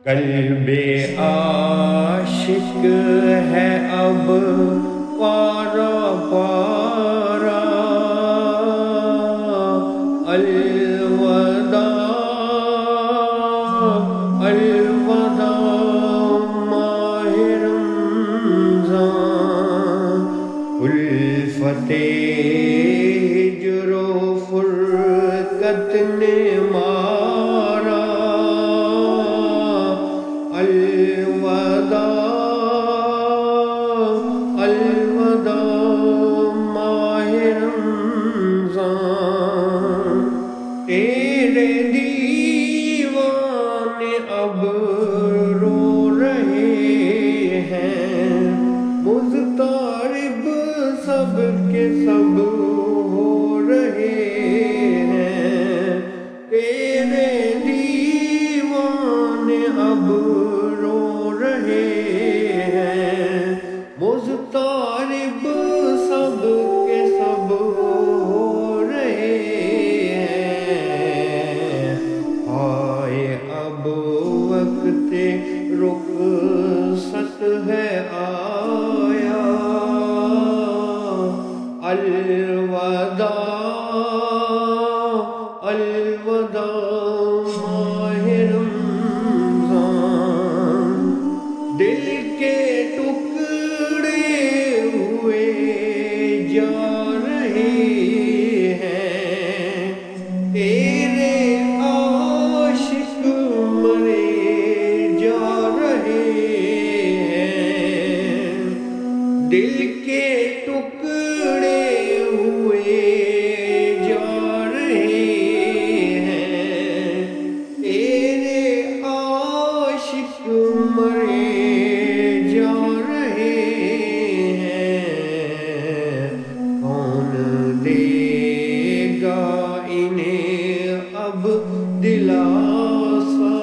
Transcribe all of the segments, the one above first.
قلب عاشق ہے اب پارا پارا، الوداع الوداع ماہ رمضان، الفت ہجر و فرقت نے مارا، الوداع الوداع ماہ رمضان، تیرے دیوانے اب رو رہے ہیں، مضطرب سب کے سب ہو رہے ہیں، تیرے دیوانے اب رو رہے ہیں، مضطرب سب کے سب ہو رہے ہیں، آئے اب وقت رخصت ہے آیا، الوداع الوداع ماہ رمضان، دل کے ٹکڑے ہوئے جا رہے ہیں، تیرے عاشق مرے جا رہے ہیں، دل کے ٹکڑے ہوئے جا رہے ہیں، تیرے عاشق مرے جا رہے ہیں، کون دے گا انہیں اب دلاسا،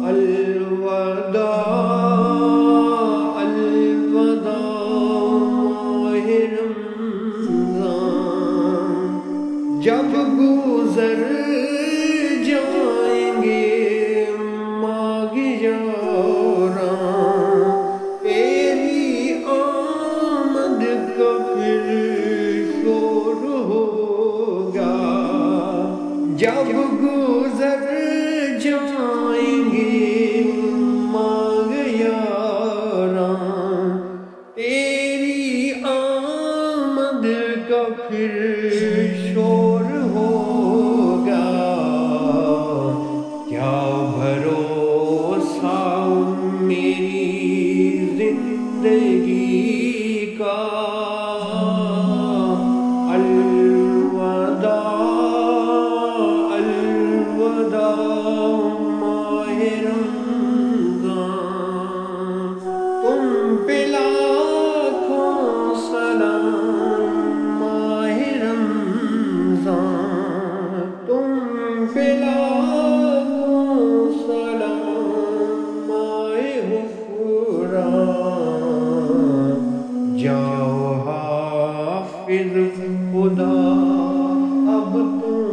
الوداع الوداع ماہ رمضان، جب گزر جائیں گے ماہ یاراں، تیری آمد کا پھر شور ہوگا، جب گزر جائیں گے ماہ یاراں، تیری آمد کا پھر شور ہوگا، کیا بھروسہ میری زندگی کا، الوداع الوداع ماہ رمضان، تم پہ لاکھوں سلام ماہ رمضان، تم پہ لاکھوں سلام ماہ غفران، جاؤ حافظ خدا اب تم